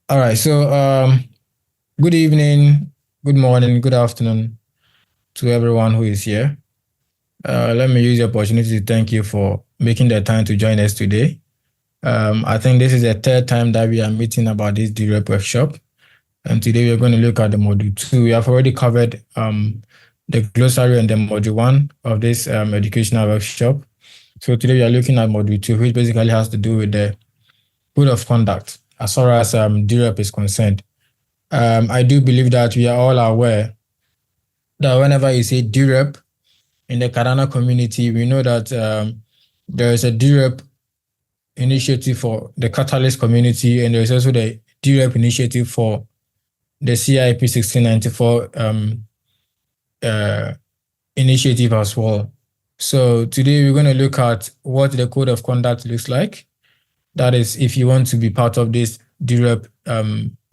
All right. So, good evening, good morning, good afternoon to everyone who is here. Let me use the opportunity to thank you for making the time to join us today. I think this is the third time that we are meeting about this dRep workshop. And today we're going to look at the module 2. We have already covered the glossary and the module 1 of this educational workshop. So today we are looking at module 2, which basically has to do with the code of conduct as far as dRep is concerned. I do believe that we are all aware that whenever you say dRep in the Cardano community, we know that there is a dRep initiative for the Catalyst community, and there is also the dRep initiative for the CIP 1694 initiative as well. So today we're going to look at what the code of conduct looks like. That is, if you want to be part of this dRep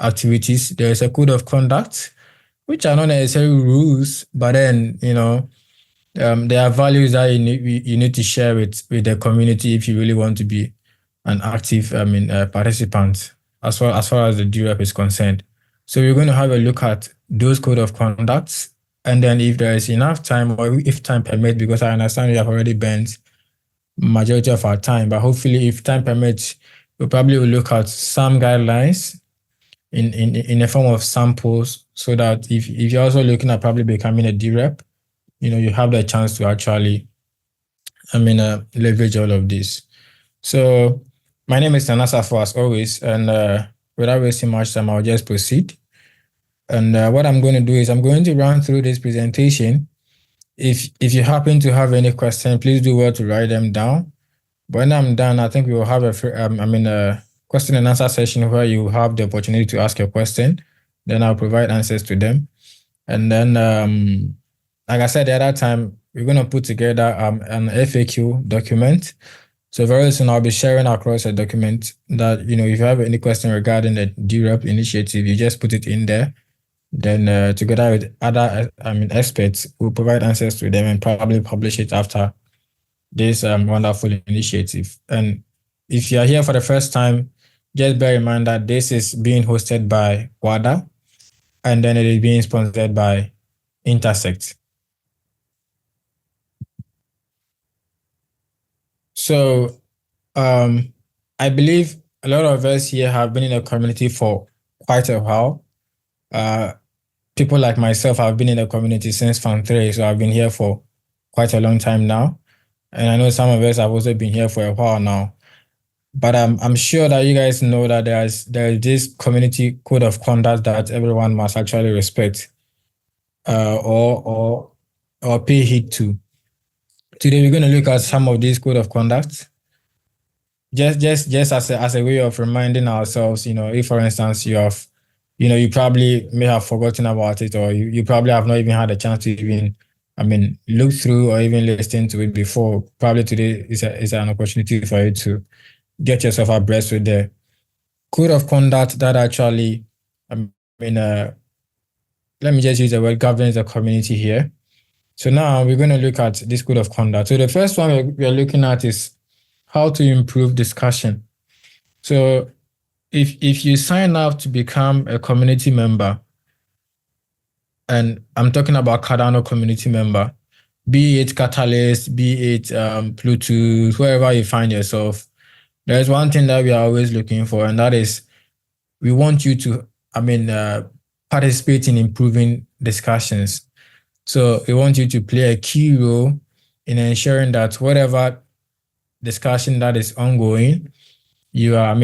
activities, there is a code of conduct, which are not necessarily rules, but then, there are values that you need to share with the community if you really want to be an active participant as far as the dRep is concerned. So we're going to have a look at those code of conducts, and then if there is enough time, or if time permits, because I understand we have already burned majority of our time, but hopefully if time permits, we probably will look at some guidelines in a form of samples, so that if you're also looking at probably becoming a dRep, you have the chance to actually, leverage all of this. So my name is Tanasafo as always, and without wasting much time, I'll just proceed. And what I'm going to do is I'm going to run through this presentation. If you happen to have any question, please do well to write them down. When I'm done, I think we will have a question and answer session where you have the opportunity to ask your question. Then I'll provide answers to them. And then, like I said the other time, we're going to put together an FAQ document. So very soon I'll be sharing across a document that, if you have any question regarding the dRep initiative, you just put it in there. Then together with other experts, we'll provide answers to them and probably publish it after this wonderful initiative. And if you are here for the first time, just bear in mind that this is being hosted by Wada, and then it is being sponsored by Intersect. So I believe a lot of us here have been in the community for quite a while. People like myself have been in the community since Fan 3, so I've been here for quite a long time now. And I know some of us have also been here for a while now. But I'm sure that you guys know that there is this community code of conduct that everyone must actually respect or pay heed to. Today we're going to look at some of these code of conduct. Just as a way of reminding ourselves, if for instance you probably may have forgotten about it, or you probably have not even had a chance to even look through or even listen to it before. Probably today is an opportunity for you to get yourself abreast with the code of conduct that actually, let me just use the word governs the community here. So now we're going to look at this code of conduct. So the first one we're looking at is how to improve discussion. So if you sign up to become a community member, and I'm talking about Cardano community member, be it Catalyst, be it Bluetooth, wherever you find yourself, there's one thing that we are always looking for, and that is we want you to, participate in improving discussions. So we want you to play a key role in ensuring that whatever discussion that is ongoing, you are,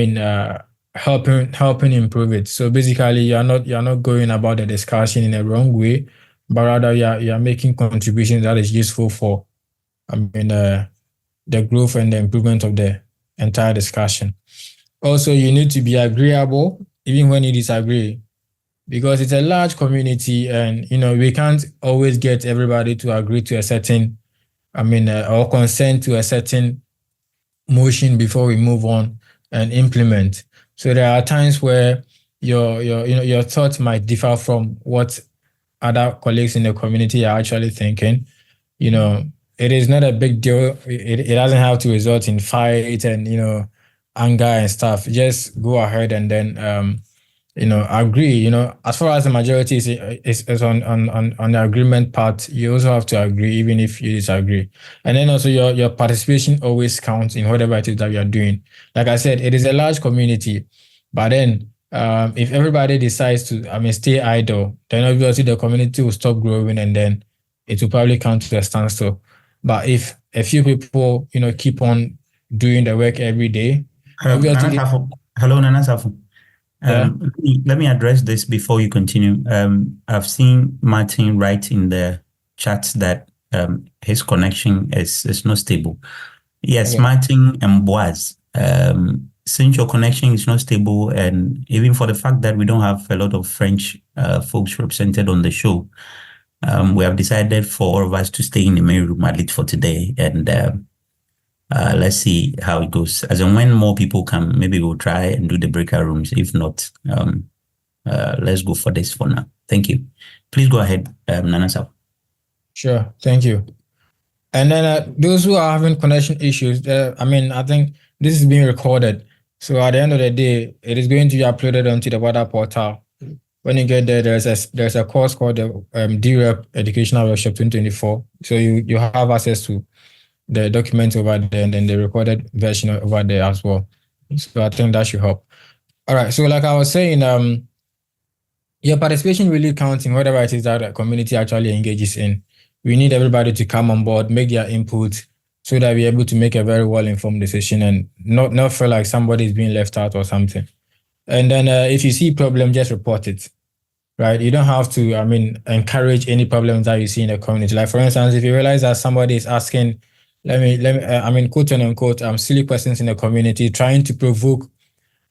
helping improve it. So basically, you're not going about the discussion in a wrong way, but rather you are making contributions that is useful for, the growth and the improvement of the entire discussion. Also, you need to be agreeable even when you disagree, because it's a large community, and we can't always get everybody to agree to a certain, or consent to a certain motion before we move on and implement. So there are times where your thoughts might differ from what other colleagues in the community are actually thinking. It is not a big deal. It doesn't have to result in fight and anger and stuff. Just go ahead and then agree. As far as the majority is on the agreement part, you also have to agree, even if you disagree. And then also your participation always counts in whatever it is that you are doing. Like I said, it is a large community, but then if everybody decides to, stay idle, then obviously the community will stop growing, and then it will probably come to a standstill. But if a few people, keep on doing the work every day, Nana obviously, Safo. Hello, Nana Safo. yeah, Let me address this before you continue. I've seen Martin write in the chat that his connection is not stable. Yes, okay. Martin and Boaz. Since your connection is not stable, and even for the fact that we don't have a lot of French folks represented on the show, we have decided for all of us to stay in the main room at least for today, and let's see how it goes. As in when more people come, maybe we'll try and do the breakout rooms. If not, let's go for this for now. Thank you. Please go ahead, Nana Sap. Sure, thank you. And then those who are having connection issues, I think this is being recorded. So at the end of the day, it is going to be uploaded onto the Wada portal. When you get there, there's a course called the dRep Educational Workshop 2024. So you have access to the document over there, and then the recorded version over there as well. So I think that should help. All right. So like I was saying, your participation really counts in whatever it is that the community actually engages in. We need everybody to come on board, make their input, so that we're able to make a very well-informed decision and not feel like somebody is being left out or something. And then if you see problem, just report it, right? You don't have to, encourage any problems that you see in the community. Like for instance, if you realize that somebody is asking, quote unquote, silly questions in the community, trying to provoke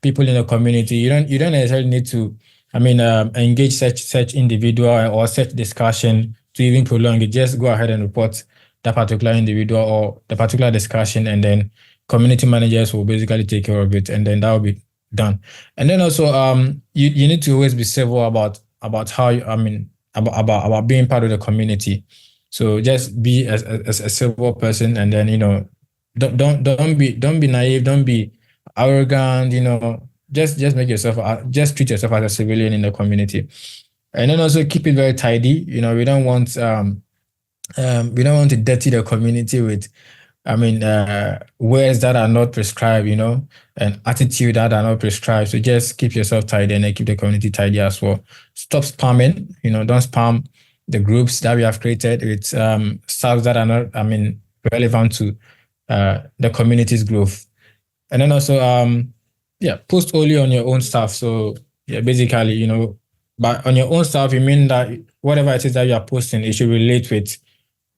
people in the community. You don't necessarily need to, engage such individual or such discussion to even prolong it. Just go ahead and report that particular individual or the particular discussion, and then community managers will basically take care of it, and then that will be done. And then also, you need to always be civil about how you, about being part of the community. So just be a civil person, and then don't be naive, don't be arrogant, just make yourself, just treat yourself as a civilian in the community. And then also keep it very tidy. We don't want to dirty the community with, words that are not prescribed, and attitude that are not prescribed. So just keep yourself tidy, and then keep the community tidy as well. Stop spamming, don't spam the groups that we have created with stuff that are not, relevant to the community's growth. And then also, post only on your own stuff. So yeah, basically, but on your own stuff, you mean that whatever it is that you are posting, it should relate with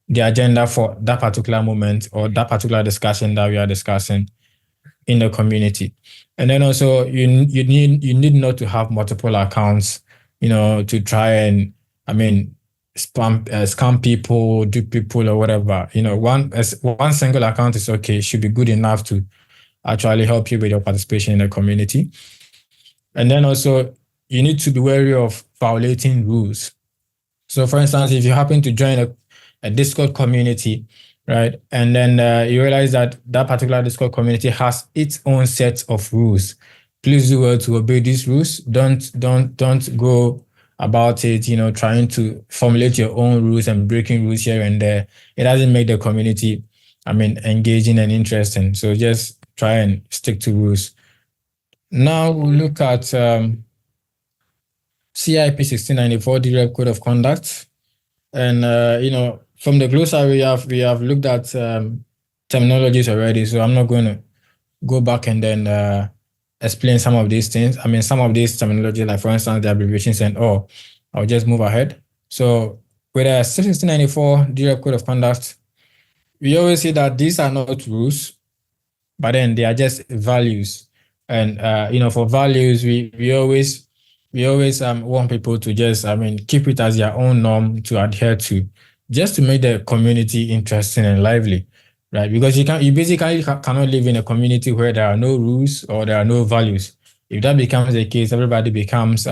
the agenda for that particular moment or that particular discussion that we are discussing in the community. And then also, you need not to have multiple accounts, to try and scam people, dupe people, or whatever. One single account is okay. It should be good enough to actually help you with your participation in the community. And then also, you need to be wary of violating rules. So, for instance, if you happen to join a Discord community, right, and then you realize that that particular Discord community has its own set of rules, please do well to obey these rules. Don't go about it, trying to formulate your own rules and breaking rules here and there. It doesn't make the community, engaging and interesting. So just try and stick to rules. Now we'll look at CIP 1694 dRep Code of Conduct. And from the glossary we have looked at terminologies already, so I'm not going to go back and then explain some of these things. Some of these terminology, like for instance, the abbreviations and all, I'll just move ahead. So with a 1694 dRep Code of Conduct, we always say that these are not rules, but then they are just values. And for values, we always want people to just keep it as their own norm to adhere to, just to make the community interesting and lively, right? Because you basically cannot live in a community where there are no rules or there are no values. If that becomes the case, everybody becomes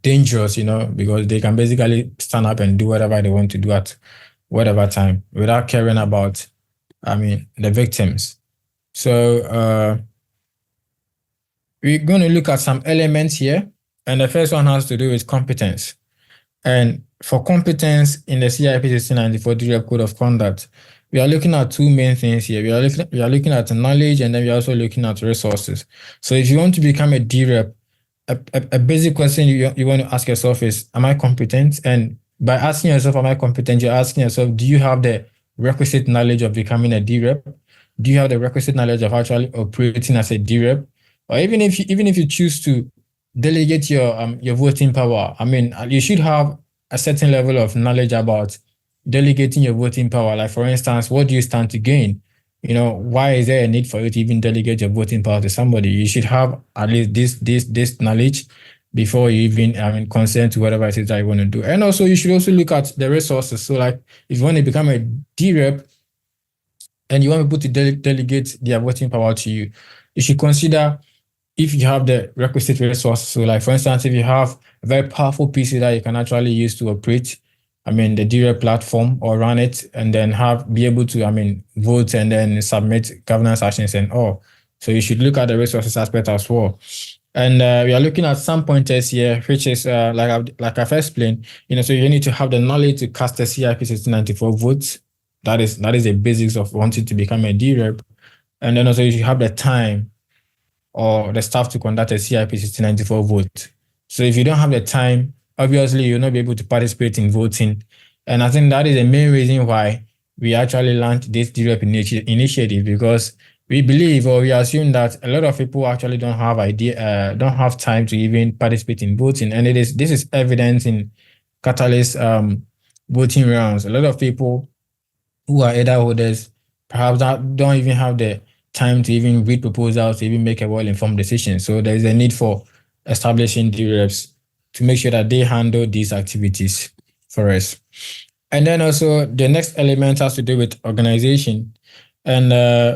dangerous, because they can basically stand up and do whatever they want to do at whatever time without caring about the victims. So we're going to look at some elements here. And the first one has to do with competence. And for competence in the CIP 1694 dRep Code of Conduct, we are looking at two main things here. We are looking at knowledge, and then we're also looking at resources. So if you want to become a dRep, a basic question you want to ask yourself is, am I competent? And by asking yourself, am I competent, you're asking yourself, do you have the requisite knowledge of becoming a dRep? Do you have the requisite knowledge of actually operating as a dRep? Or even if you choose to delegate your voting power, I mean, you should have a certain level of knowledge about delegating your voting power. Like, for instance, what do you stand to gain? Why is there a need for you to even delegate your voting power to somebody? You should have at least this knowledge before you even consent to whatever it is that you want to do. And also, you should also look at the resources. So, like, if you want to become a dRep and you want people to delegate their voting power to you, you should consider if you have the requisite resources. So, like, for instance, if you have a very powerful PC that you can actually use to operate, the dRep platform or run it, and then be able to, vote and then submit governance actions and all. So you should look at the resources aspect as well. And we are looking at some pointers here, which is like I've explained, so you need to have the knowledge to cast the CIP 1694 votes. That is the basics of wanting to become a dRep. And then also you should have the time or the staff to conduct a CIP 1694 vote. So if you don't have the time, obviously you'll not be able to participate in voting. And I think that is the main reason why we actually launched this dRep initiative, because we believe or we assume that a lot of people actually don't have time to even participate in voting. And this is evident in Catalyst voting rounds. A lot of people who are EDA holders perhaps don't even have the time to even read proposals, to even make a well-informed decision. So there is a need for establishing dReps to make sure that they handle these activities for us. And then also the next element has to do with organization. And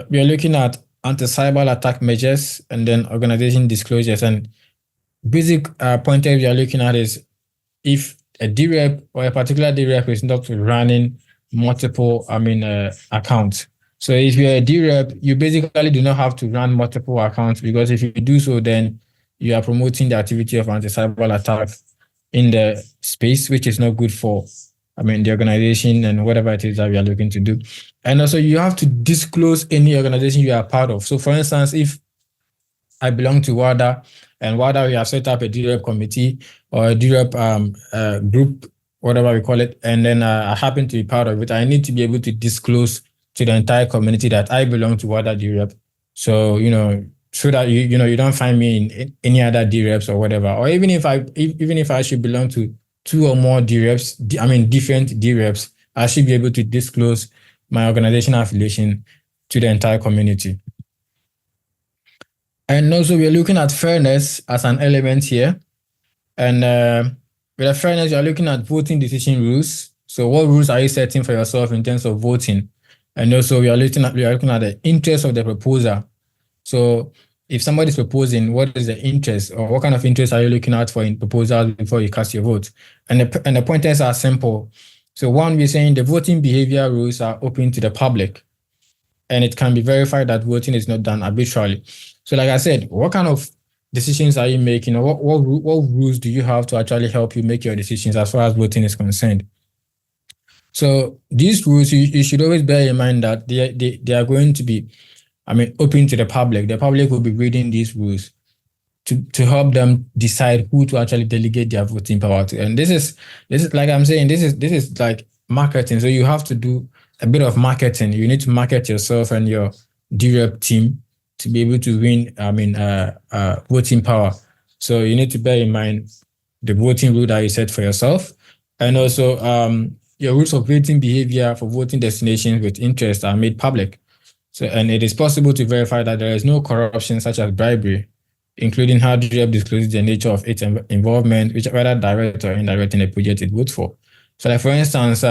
we are looking at anti-cyber attack measures and then organization disclosures. And basic pointer we are looking at is if a dRep or a particular dRep is not running multiple accounts. So if you're a dRep, you basically do not have to run multiple accounts, because if you do so, then you are promoting the activity of anti-cyber attack in the space, which is not good for the organization and whatever it is that we are looking to do. And also you have to disclose any organization you are part of. So for instance, if I belong to Wada, and Wada, we have set up a dRep committee or a dRep group, whatever we call it, and then I happen to be part of it, I need to be able to disclose to the entire community that I belong to Wada dRep. So, so that you don't find me in any other dReps or whatever. Or even if I should belong to two or more dReps, different dReps, I should be able to disclose my organizational affiliation to the entire community. And also we are looking at fairness as an element here. And with the fairness, you are looking at voting decision rules. So what rules are you setting for yourself in terms of voting? And also we are looking at the interest of the proposer. So if somebody is proposing, what is the interest, or what kind of interest are you looking at for in proposals before you cast your vote? And the pointers are simple. So one, we're saying the voting behavior rules are open to the public, and it can be verified that voting is not done arbitrarily. So like I said, what kind of decisions are you making, or what rules do you have to actually help you make your decisions as far as voting is concerned? So these rules, you should always bear in mind that they are going to be open to the public. The public will be reading these rules to help them decide who to actually delegate their voting power to. And this is like I'm saying, this is like marketing. So you have to do a bit of marketing. You need to market yourself and your dRep team to be able to win voting power. So you need to bear in mind the voting rule that you set for yourself, and also your rules of voting behavior for voting destinations with interest are made public. So, and it is possible to verify that there is no corruption such as bribery, including how dRep discloses the nature of its involvement, which whether direct or indirect in the project it votes for. So, like for instance,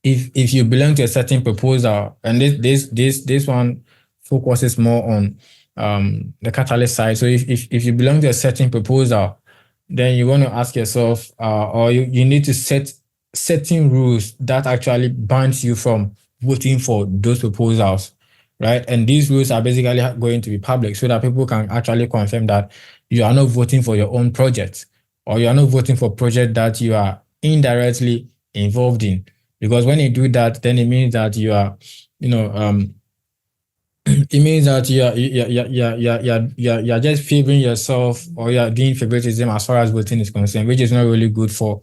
if you belong to a certain proposal, and this one focuses more on the catalyst side. So if you belong to a certain proposal, then you want to ask yourself, or you need to set certain rules that actually bans you from voting for those proposals. right? And these rules are basically going to be public so that people can actually confirm that you are not voting for your own project, or you are not voting for project that you are indirectly involved in. Because when you do that, then it means that you are, it means that you're just favoring yourself, or you're doing favoritism as far as voting is concerned, which is not really good for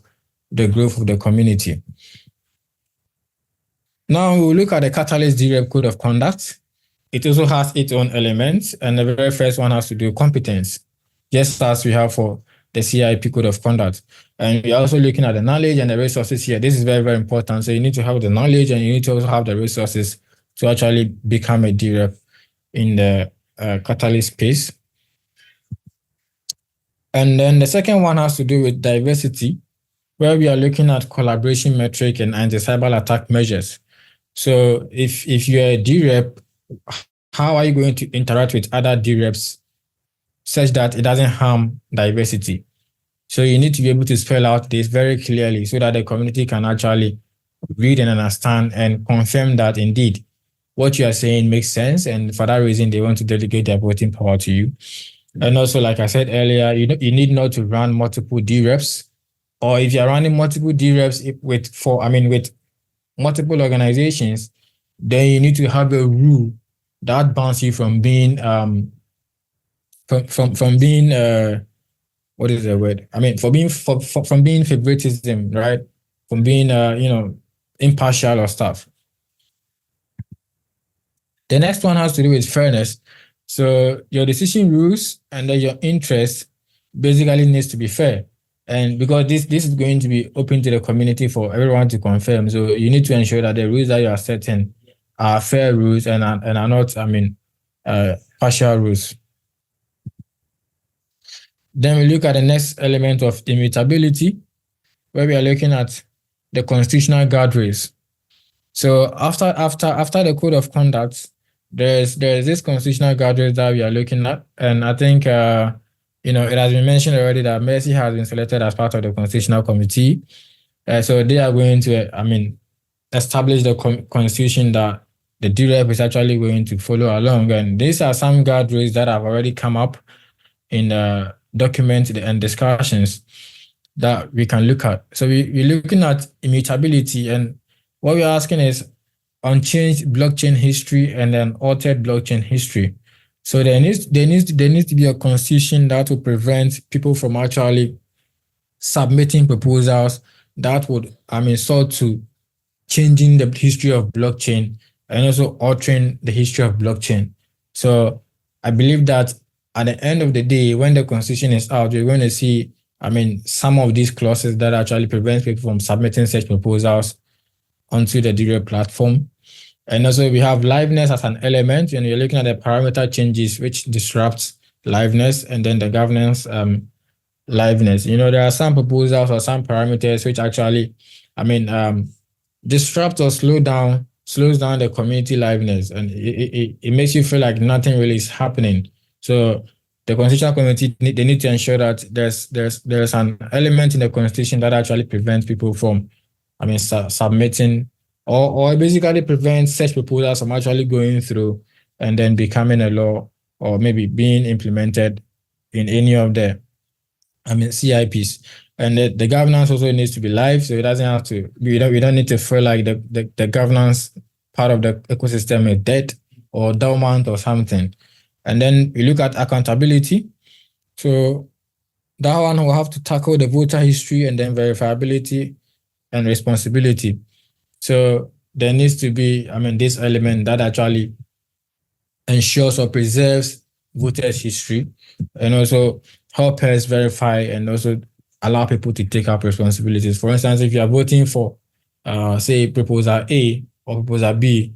the growth of the community. Now we'll look at the Catalyst dRep code of conduct. It also has its own elements, and the very first one has to do with competence, just as we have for the CIP code of conduct. And we're also looking at the knowledge and the resources here. This is very, very important. So you need to have the knowledge, and you need to also have the resources to actually become a dRep in the Catalyst space. And then the second one has to do with diversity, where we are looking at collaboration metric and anti-cyber attack measures. So if you're a dRep, how are you going to interact with other dReps such that it doesn't harm diversity? So you need to be able to spell out this very clearly so that the community can actually read and understand and confirm that indeed what you are saying makes sense. And for that reason, they want to delegate their voting power to you. And also, like I said earlier, you need not to run multiple dReps, or if you're running multiple dReps with multiple organizations, then you need to have a rule that bans you from being from being what is the word? From being favoritism, right? From being impartial or stuff. The next one has to do with fairness. So your decision rules and then your interest basically needs to be fair. And because this is going to be open to the community for everyone to confirm. So you need to ensure that the rules that you are setting are fair rules and are not, partial rules. Then we look at the next element of immutability, where we are looking at the constitutional guardrails. So after the code of conduct, there's this constitutional guardrails that we are looking at, and I think it has been mentioned already that Mercy has been selected as part of the constitutional committee. So they are going to, establish the constitution that the dRep is actually going to follow along, and these are some guardrails that have already come up in the document and discussions that we can look at. So we're looking at immutability, and what we're asking is unchanged blockchain history and then altered blockchain history. So there needs to be a constitution that will prevent people from actually submitting proposals that would sort to changing the history of blockchain and also altering the history of blockchain. So I believe that at the end of the day, when the constitution is out, we're going to see some of these clauses that actually prevent people from submitting such proposals onto the dRep platform. And also we have liveness as an element, and you're looking at the parameter changes which disrupts liveness, and then the governance liveness. There are some proposals or some parameters which actually disrupt or slows down the community liveness, and it makes you feel like nothing really is happening. So the constitutional committee, they need to ensure that there's an element in the constitution that actually prevents people from submitting or basically prevents such proposals from actually going through and then becoming a law, or maybe being implemented in any of the CIPs. And the governance also needs to be live, so it doesn't have to. We don't need to feel like the governance part of the ecosystem is dead or dormant or something. And then we look at accountability. So that one will have to tackle the voter history and then verifiability and responsibility. So there needs to be this element that actually ensures or preserves voters' history, and also help us verify and also allow people to take up responsibilities. For instance, if you are voting for, say, proposal A or proposal B,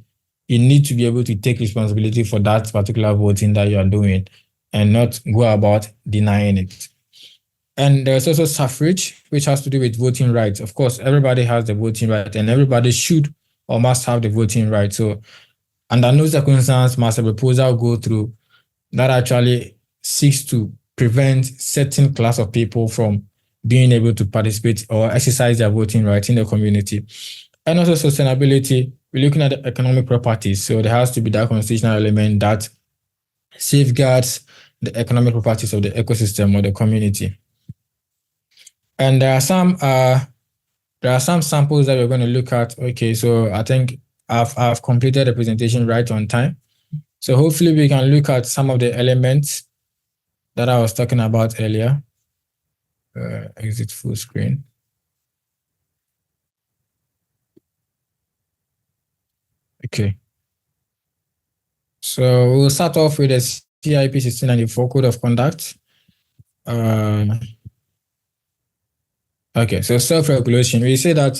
you need to be able to take responsibility for that particular voting that you are doing and not go about denying it. And there's also suffrage, which has to do with voting rights. Of course, everybody has the voting right, and everybody should or must have the voting right. So under no circumstance must a proposal go through that actually seeks to prevent certain class of people from being able to participate or exercise their voting rights in the community. And also sustainability, we're looking at the economic properties. So there has to be that constitutional element that safeguards the economic properties of the ecosystem or the community. And there are some samples that we're going to look at. Okay, so I think I've completed the presentation right on time. So hopefully we can look at some of the elements that I was talking about earlier. Exit full screen. Okay. So we'll start off with the CIP 1694 Code of Conduct. Okay, so self-regulation. We say that,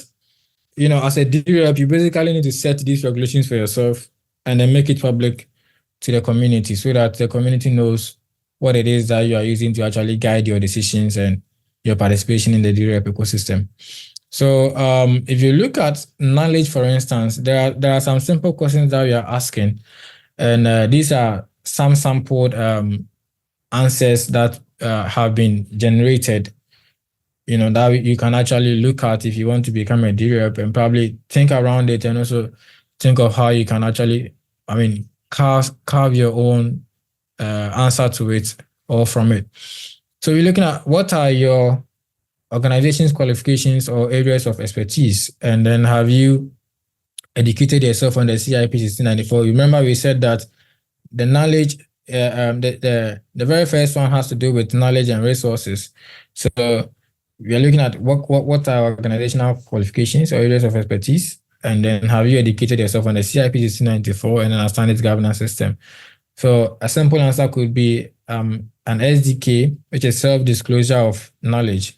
as a dRep, you basically need to set these regulations for yourself and then make it public to the community so that the community knows what it is that you are using to actually guide your decisions and your participation in the dRep ecosystem. So if you look at knowledge, for instance, there are some simple questions that we are asking, and these are some sampled answers that have been generated, that you can actually look at if you want to become a dRep and probably think around it and also think of how you can actually, carve your own answer to it or from it. So you're looking at what are your organization's qualifications or areas of expertise, and then have you educated yourself on the CIP 1694? Remember we said that the knowledge, the very first one has to do with knowledge and resources. So we are looking at what are organizational qualifications or areas of expertise, and then have you educated yourself on the CIP 1694 and understand its governance system. So a simple answer could be an SDK, which is self-disclosure of knowledge,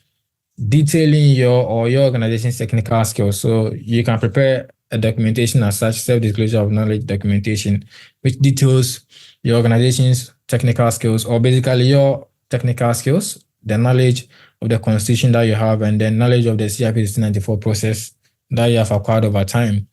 detailing your organization's technical skills. So you can prepare a documentation as such, self-disclosure of knowledge documentation, which details your organization's technical skills, or basically your technical skills, the knowledge of the constitution that you have, and then knowledge of the CIP 1694 process that you have acquired over time.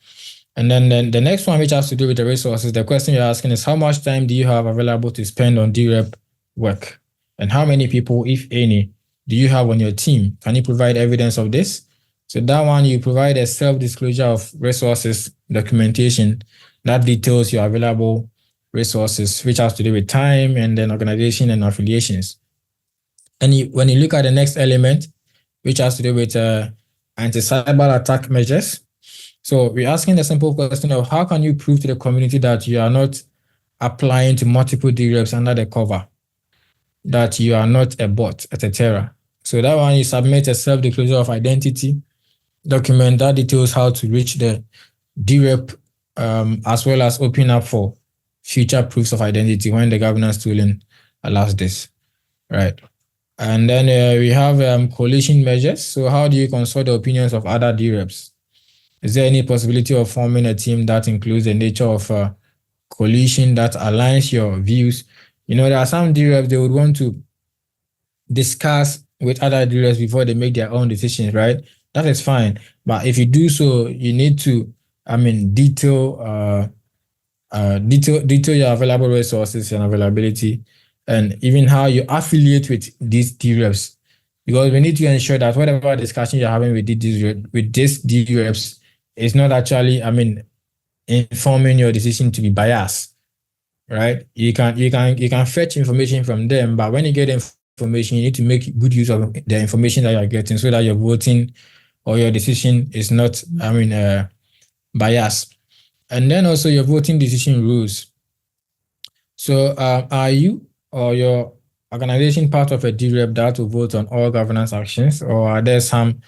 And then the next one, which has to do with the resources, the question you're asking is how much time do you have available to spend on dRep work? And how many people, if any, do you have on your team? Can you provide evidence of this? So that one, you provide a self-disclosure of resources documentation that details your available resources, which has to do with time and then organization and affiliations. And when you look at the next element, which has to do with anti-cyber attack measures, so we're asking the simple question of how can you prove to the community that you are not applying to multiple dReps under the cover, that you are not a bot, etc. So that one, you submit a self-disclosure of identity document that details how to reach the dRep, as well as open up for future proofs of identity when the governance tooling allows this, right? And then we have coalition measures. So how do you consult the opinions of other dReps? Is there any possibility of forming a team that includes the nature of coalition that aligns your views? There are some dReps, they would want to discuss with other dReps before they make their own decisions, right? That is fine. But if you do so, you need to, detail your available resources and availability, and even how you affiliate with these dReps, because we need to ensure that whatever discussion you're having with these dReps is not actually, informing your decision to be biased, right? You can fetch information from them, but when you get information, you need to make good use of the information that you're getting so that your voting or your decision is not, biased. And then also your voting decision rules. So are you or your organization part of a dRep that will vote on all governance actions, or are there some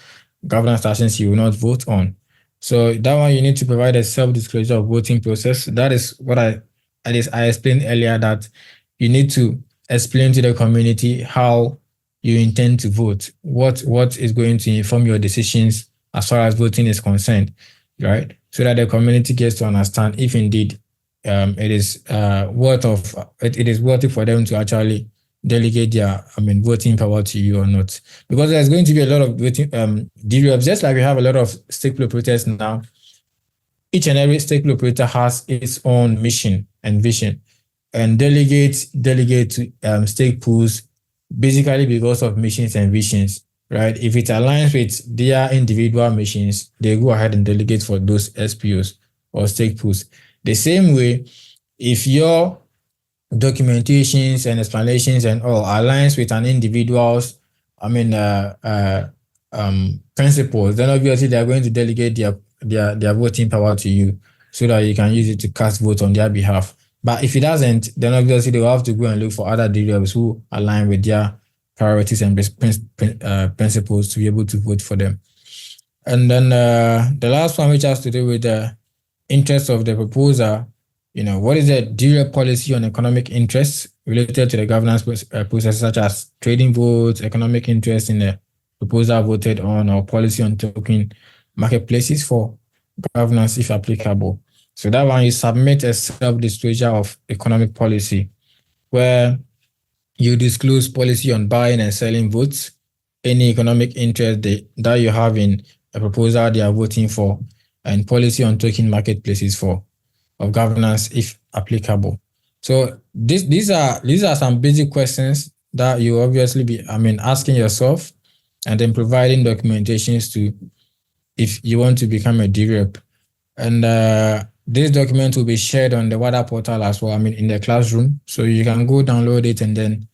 governance actions you will not vote on? So that one, you need to provide a self-disclosure of voting process. That is what I explained earlier, that you need to explain to the community how you intend to vote, what is going to inform your decisions as far as voting is concerned, right? So that the community gets to understand if indeed it is worthy for them to actually delegate their voting power to you or not. Because there's going to be a lot of voting dReps, just like we have a lot of stake operators now. Each and every stake operator has its own mission and vision, and delegate to stake pools basically because of missions and visions, right? If it aligns with their individual missions, they go ahead and delegate for those SPOs, or stake pools. The same way, if your documentations and explanations and all aligns with an individual's, principles, then obviously they are going to delegate their voting power to you so that you can use it to cast votes on their behalf. But if it doesn't, then obviously they will have to go and look for other dReps who align with their priorities and principles to be able to vote for them. And then the last one, which has to do with the interest of the proposer, what is the dRep policy on economic interests related to the governance process, such as trading votes, economic interest in the proposal voted on, or policy on token marketplaces for governance, if applicable. So that one, you submit a self-disclosure of economic policy, where you disclose policy on buying and selling votes, any economic interest that you have in a proposal they are voting for, and policy on token marketplaces of governance, if applicable. So these are some basic questions that you obviously be asking yourself, and then providing documentations to, if you want to become a dRep. And this document will be shared on the Wada portal as well, in the classroom. So you can go download it and then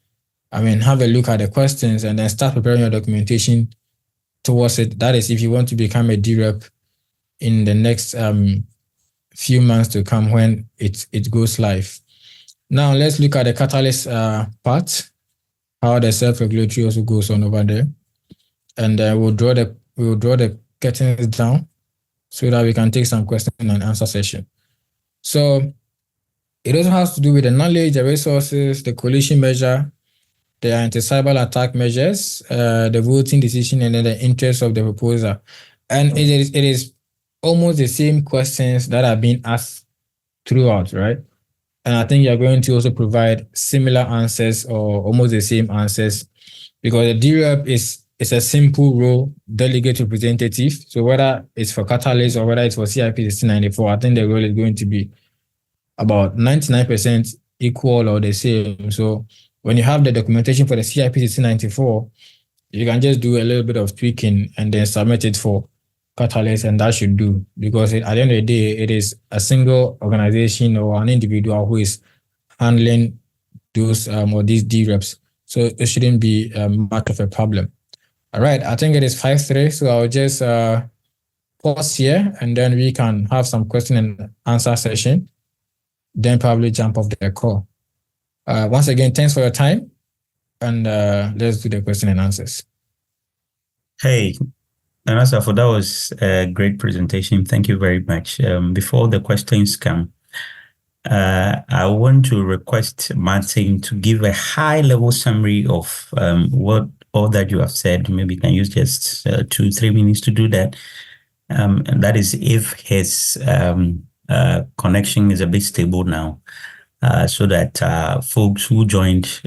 have a look at the questions and then start preparing your documentation towards it. That is, if you want to become a dRep in the next few months to come when it goes live. Now let's look at the catalyst part, how the self-regulatory also goes on over there, and we'll draw the curtains down so that we can take some question and answer session. So it also has to do with the knowledge, the resources, the coalition measure, the anti-cyber attack measures, the voting decision, and then the interest of the proposer. And it is almost the same questions that are being asked throughout, right? And I think you're going to also provide similar answers or almost the same answers, because the dRep is a simple role, delegate representative. So whether it's for Catalyst or whether it's for CIP 1694, I think the role is going to be about 99% equal or the same. So when you have the documentation for the CIP 1694, you can just do a little bit of tweaking and then submit it for Catalyst, and that should do, because at the end of the day, it is a single organization or an individual who is handling those or these dReps. So it shouldn't be much of a problem. All right, I think it is 5:03, so I'll just pause here and then we can have some question and answer session, then probably jump off the call. Once again, thanks for your time, and let's do the question and answers. Hey, Anasafo, that was a great presentation. Thank you very much. Before the questions come, I want to request Martin to give a high-level summary of what all that you have said. Maybe you can use just 2-3 minutes to do that. And that is if his connection is a bit stable now, so that folks who joined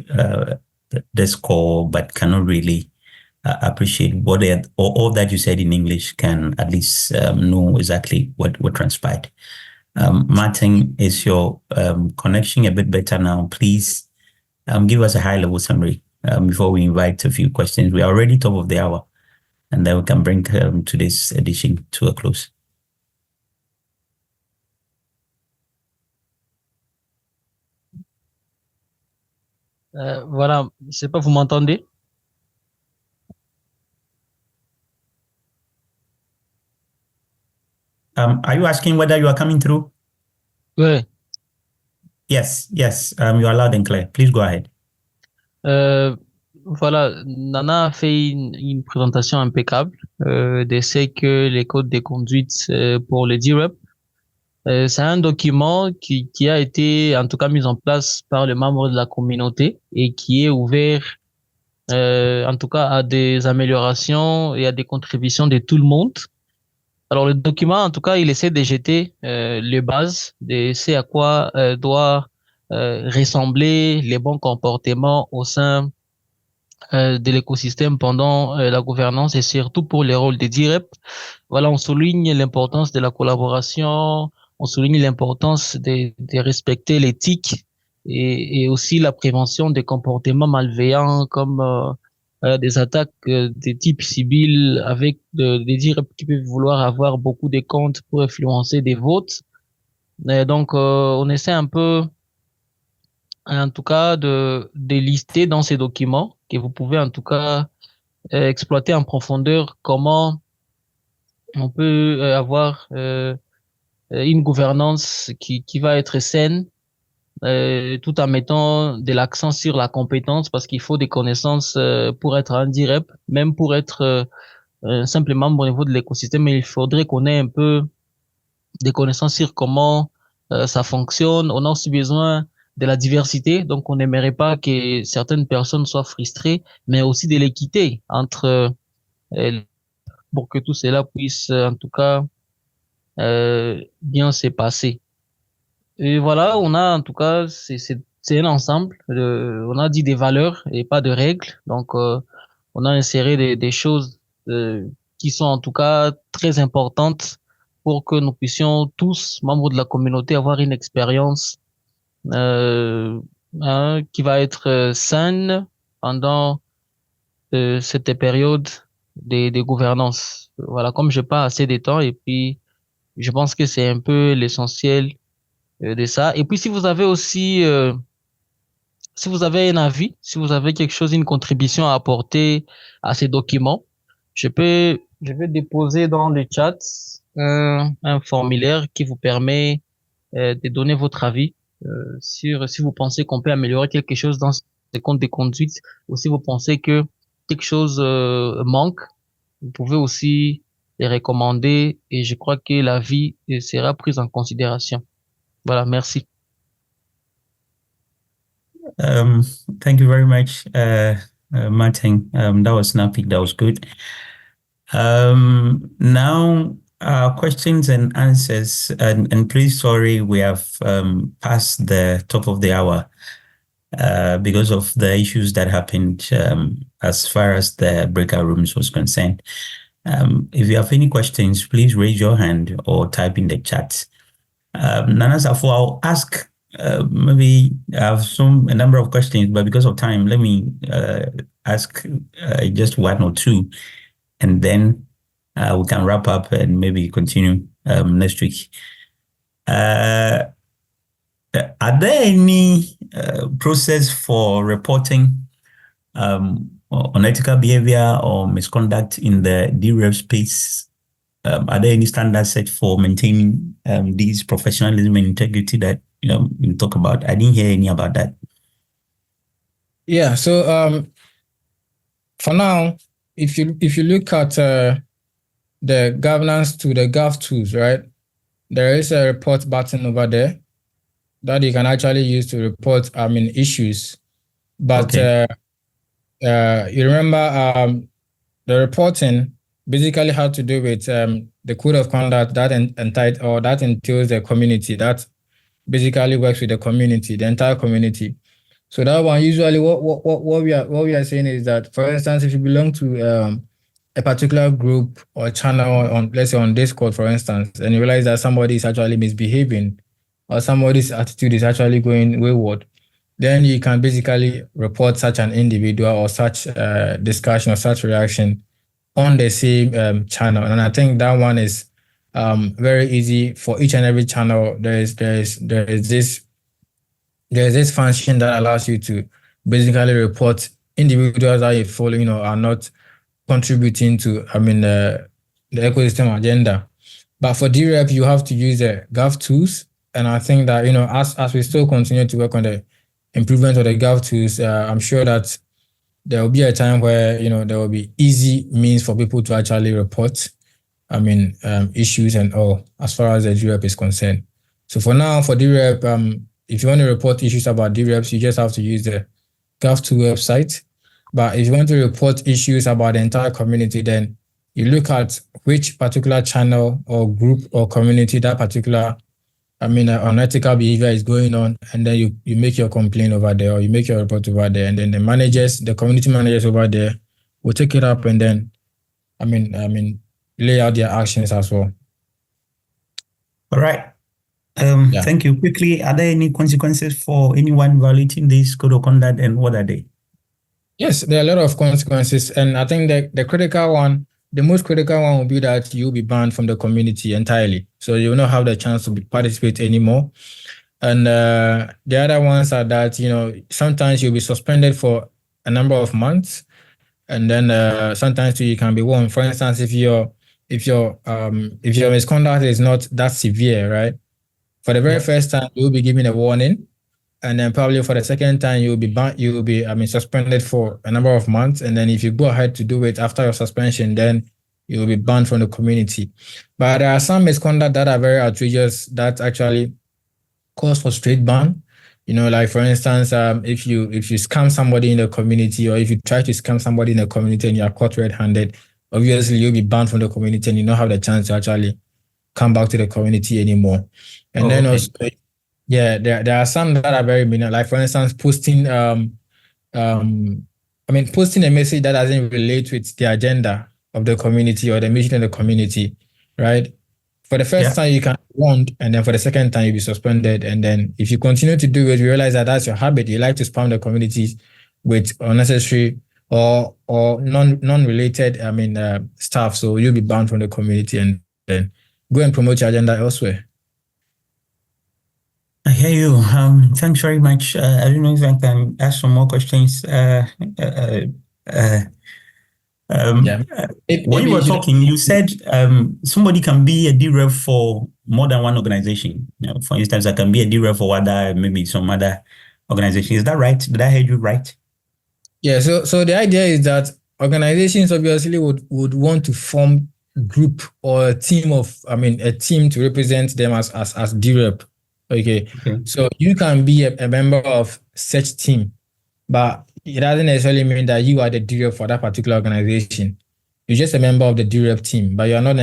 this call but cannot really appreciate what all that you said in English can at least know exactly what transpired. Martin, is your connection a bit better now? Please give us a high-level summary before we invite a few questions. We are already top of the hour, and then we can bring today's edition to a close. Voilà, je sais pas, vous m'entendez? Are you asking whether you are coming through? Oui. Yes, you are loud and clear. Please go ahead. Voilà, Nana a fait une présentation impeccable de ce que les codes de conduite pour le dRep. C'est un document qui a été en tout cas mis en place par les membres de la communauté et qui est ouvert en tout cas à des améliorations et à des contributions de tout le monde. Alors le document, en tout cas, il essaie de jeter les bases de ce à quoi doit ressembler les bons comportements au sein de l'écosystème pendant la gouvernance et surtout pour les rôles des dRep. Voilà, on souligne l'importance de la collaboration, on souligne l'importance de respecter l'éthique et aussi la prévention des comportements malveillants comme des attaques de type civil avec des dRep qui peuvent vouloir avoir beaucoup de comptes pour influencer des votes. Et donc, on essaie un peu, en tout cas, de lister dans ces documents que vous pouvez, en tout cas, exploiter en profondeur comment on peut avoir une gouvernance qui va être saine, tout en mettant de l'accent sur la compétence, parce qu'il faut des connaissances pour être un dRep, même pour être simplement au niveau de l'écosystème, il faudrait qu'on ait un peu des connaissances sur comment ça fonctionne. On a aussi besoin de la diversité, donc on n'aimerait pas que certaines personnes soient frustrées, mais aussi de l'équité entre pour que tout cela puisse en tout cas bien se passer. Et voilà, on a en tout cas c'est un ensemble. On a dit des valeurs et pas de règles, donc on a inséré des choses qui sont en tout cas très importantes pour que nous puissions tous, membres de la communauté, avoir une expérience euh, qui va être saine pendant cette période des gouvernances. Voilà, comme je pas assez de temps et puis je pense que c'est un peu l'essentiel de ça. Et puis si vous avez aussi, si vous avez un avis, si vous avez quelque chose, une contribution à apporter à ces documents, je vais déposer dans le chat un formulaire qui vous permet de donner votre avis sur si vous pensez qu'on peut améliorer quelque chose dans ces comptes de conduite ou si vous pensez que quelque chose manque, vous pouvez aussi les recommander et je crois que l'avis sera pris en considération. Voilà, merci. Thank you very much, Martin. That was snappy. That was good. Now, questions and answers. And please, sorry, we have passed the top of the hour because of the issues that happened as far as the breakout rooms was concerned. If you have any questions, please raise your hand or type in the chat. Nana Safo, I'll ask. Maybe I have a number of questions, but because of time, let me ask just one or two, and then we can wrap up and maybe continue next week. Are there any process for reporting unethical behavior or misconduct in the dRep space? Are there any standards set for maintaining these professionalism and integrity that you talk about? I didn't hear any about that. Yeah. So for now, if you look at the governance to the gov tools, right? There is a report button over there that you can actually use to report issues. But Okay. You remember the reporting basically had to do with the code of conduct that that entails the community, that basically works with the community, the entire community. So that one usually what we are saying is that, for instance, if you belong to a particular group or channel on, let's say on Discord, for instance, and you realize that somebody is actually misbehaving or somebody's attitude is actually going wayward, then you can basically report such an individual or such discussion or such reaction on the same channel. And I think that one is very easy for each and every channel. There is this function that allows you to basically report individuals that you follow, are not contributing to the ecosystem agenda. But for dRep, you have to use the gov tools. And I think that as we still continue to work on the improvement of the gov tools, I'm sure that there will be a time where there will be easy means for people to actually report issues and all as far as the dRep is concerned. So for now, for dRep, if you want to report issues about dReps, you just have to use the gov2 website. But if you want to report issues about the entire community, then you look at which particular channel or group or community that particular unethical behavior is going on, and then you make your complaint over there or you make your report over there, and then the community managers over there will take it up and then lay out their actions as well. All right. Thank you. Quickly, are there any consequences for anyone violating this code of conduct, and what are they? Yes, there are a lot of consequences, and I think that the critical one the most critical one will be that you'll be banned from the community entirely. So you will not have the chance to participate anymore. And the other ones are that, sometimes you'll be suspended for a number of months. And then sometimes you can be warned. For instance, if your misconduct is not that severe, right? For the very first time, you'll be given a warning. And then probably for the second time, you'll be suspended for a number of months. And then if you go ahead to do it after your suspension, then you'll be banned from the community. But there are some misconduct that are very outrageous that actually cause for straight ban. Like for instance, if you scam somebody in the community, or if you try to scam somebody in the community and you are caught red-handed, obviously you'll be banned from the community and you don't have the chance to actually come back to the community anymore. And then also, there are some that are very minor. Like for instance, posting posting a message that doesn't relate with the agenda of the community or the mission of the community, right? For the first time, you can be warned, and then for the second time, you'll be suspended. And then if you continue to do it, you realize that that's your habit. You like to spam the communities with unnecessary or non-related, stuff. So you'll be banned from the community and then go and promote your agenda elsewhere. I hear you. Thanks very much. I don't know if I can ask some more questions. When you were talking, you said somebody can be a dRep for more than one organization. For instance, I can be a dRep for Wada, maybe some other organization. Is that right? Did I hear you right? Yeah. So the idea is that organizations obviously would want to form a group or a team to represent them as dRep. Okay. So you can be a member of such team, but it doesn't necessarily mean that you are the dRep for that particular organization. You're just a member of the dRep team, but you're not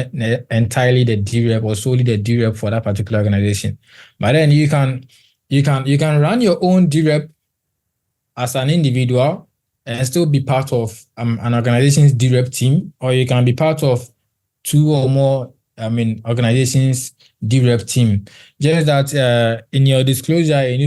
entirely the dRep or solely the dRep for that particular organization. But then you can run your own dRep as an individual and still be part of an organization's dRep team, or you can be part of two or more organizations dRep team. Just that in your disclosure, you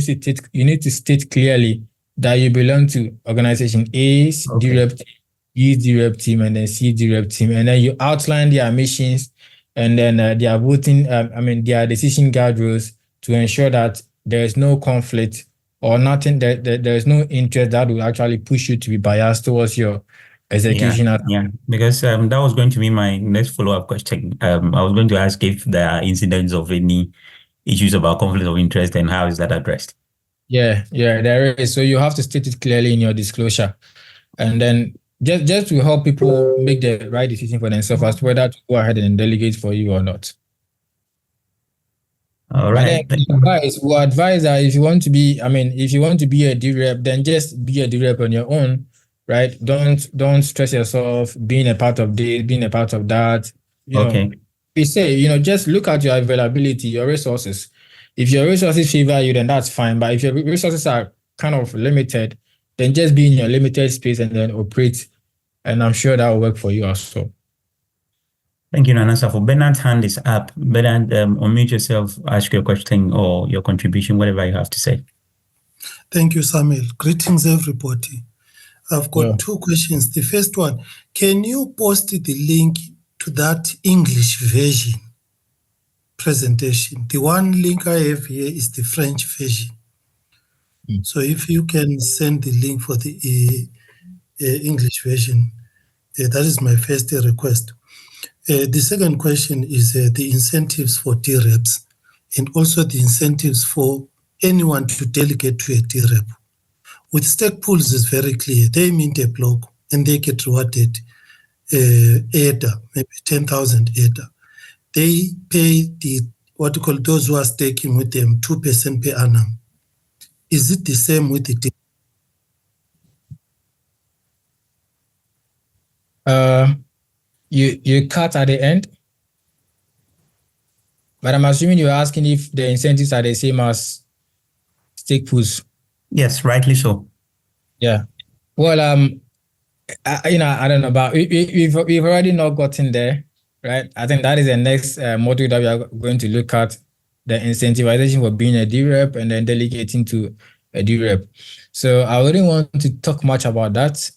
need to state clearly that you belong to organization A's dRep team, B's dRep team, and then C dRep team, and then you outline their missions and then their voting, their decision guardrails to ensure that there is no conflict or nothing, that there is no interest that will actually push you to be biased towards your execution. Yeah, because that was going to be my next follow-up question. I was going to ask if there are incidents of any issues about conflict of interest and how is that addressed? Yeah, there is. So you have to state it clearly in your disclosure, and then just to help people make the right decision for themselves as to whether to go ahead and delegate for you or not. All right. We advise that if you want to be a dRep, then just be a dRep on your own, right? Don't stress yourself being a part of this, being a part of that. We say, just look at your availability, your resources. If your resources favor you, then that's fine. But if your resources are kind of limited, then just be in your limited space and then operate. And I'm sure that will work for you also. Thank you, Nana Safo. Bernard's hand is up. Bernard, unmute yourself, ask your question or your contribution, whatever you have to say. Thank you, Samuel. Greetings, everybody. I've got two questions. The first one, can you post the link to that English version presentation? The one link I have here is the French version. So if you can send the link for the English version, that is my first request. The second question is the incentives for dReps and also the incentives for anyone to delegate to a dRep. With stake pools, it's very clear. They mint a block and they get rewarded ADA, maybe 10,000 ADA. They pay what you call those who are staking with them 2% per annum. Is it the same with the You cut at the end, but I'm assuming you're asking if the incentives are the same as stake pools. Yes, rightly so. Yeah. Well, I don't know, but we've already not gotten there, right? I think that is the next module that we are going to look at, the incentivization for being a dRep and then delegating to a dRep. So I wouldn't want to talk much about that.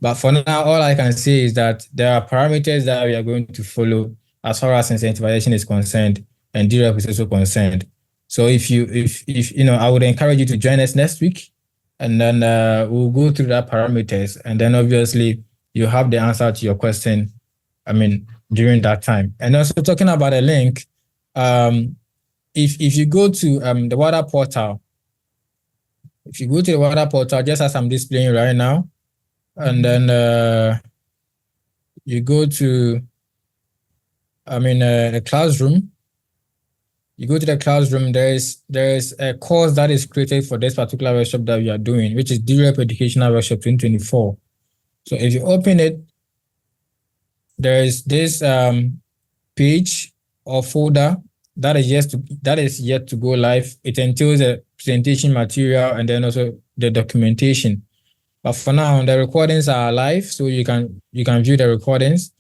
But for now, all I can say is that there are parameters that we are going to follow as far as incentivization is concerned, and dRep is also concerned. So if I would encourage you to join us next week, and then we'll go through that parameters, and then obviously you have the answer to your question. During that time. And also talking about a link, if you go to the Wada portal, just as I'm displaying right now, and then you go to the classroom. You go to the classroom. There is a course that is created for this particular workshop that we are doing, which is dRep Educational Workshop 2024. So if you open it, there is this page or folder that is yet to go live. It entails a presentation material and then also the documentation. But for now, the recordings are live, so you can view the recordings.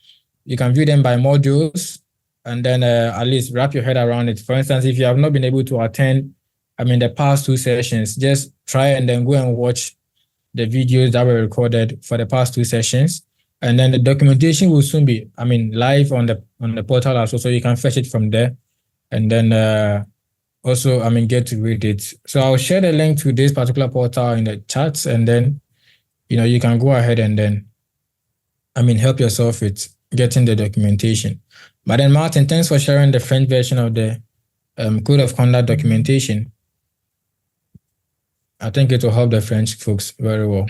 You can view them by modules, and then at least wrap your head around it. For instance, if you have not been able to attend, the past 2 sessions, just try and then go and watch the videos that were recorded for the past 2 sessions. And then the documentation will soon be, live on the portal also, so you can fetch it from there. And then also, get to read it. So I'll share the link to this particular portal in the chats, and then, you can go ahead and then, help yourself with getting the documentation. But then, Martin, thanks for sharing the French version of the Code of Conduct documentation. I think it will help the French folks very well.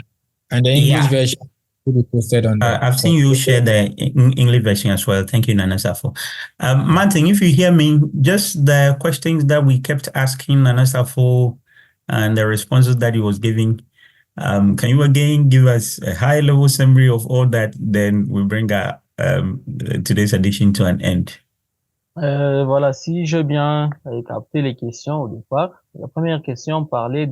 And the English version will be posted on I've seen you share the English version as well. Thank you, Nana Safo. Martin, if you hear me, just the questions that we kept asking Nana Safo and the responses that he was giving, can you again give us a high-level summary of all that? Then we bring our today's edition to an end. Voilà, si j'ai bien capté les questions au départ, la première question parlait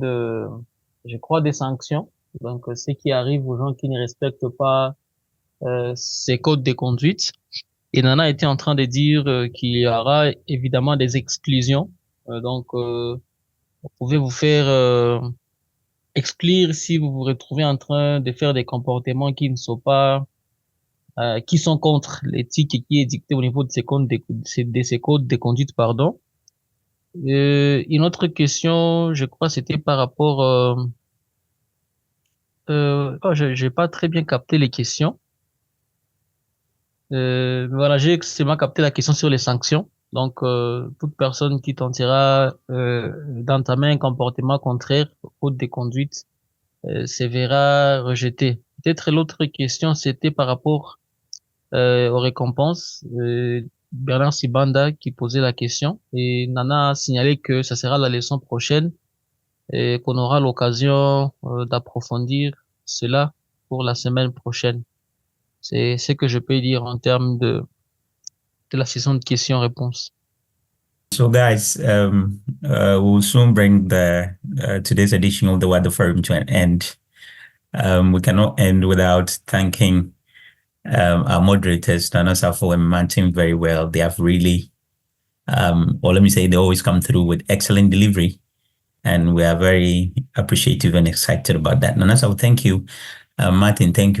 je crois, des sanctions. Donc, ce qui arrive aux gens qui ne respectent pas ces codes de conduite. Et Nana était en train de dire qu'il y aura évidemment des exclusions. Donc, vous pouvez vous faire exclure si vous vous retrouvez en train de faire des comportements qui ne sont pas qui sont contre l'éthique et qui est dictée au niveau de ces codes de conduite, pardon. Une autre question, je crois, c'était par rapport j'ai pas très bien capté les questions. Voilà, j'ai seulement capté la question sur les sanctions. Donc, toute personne qui tentera d'entamer un comportement contraire au code de conduite se verra rejeté. Peut-être l'autre question, c'était par rapport aux récompenses. Bernard Sibanda qui posait la question et Nana a signalé que ça sera la leçon prochaine et qu'on aura l'occasion d'approfondir cela pour la semaine prochaine. C'est ce que je peux dire en termes de la session de questions-réponses. So guys, we'll soon bring the today's edition of the Wada Forum to an end. We cannot end without thanking our moderators, Nana Safo and Martin, very well. They have really, or let me say, they always come through with excellent delivery. And we are very appreciative and excited about that. Nana Safo, thank you. Martin, thank you.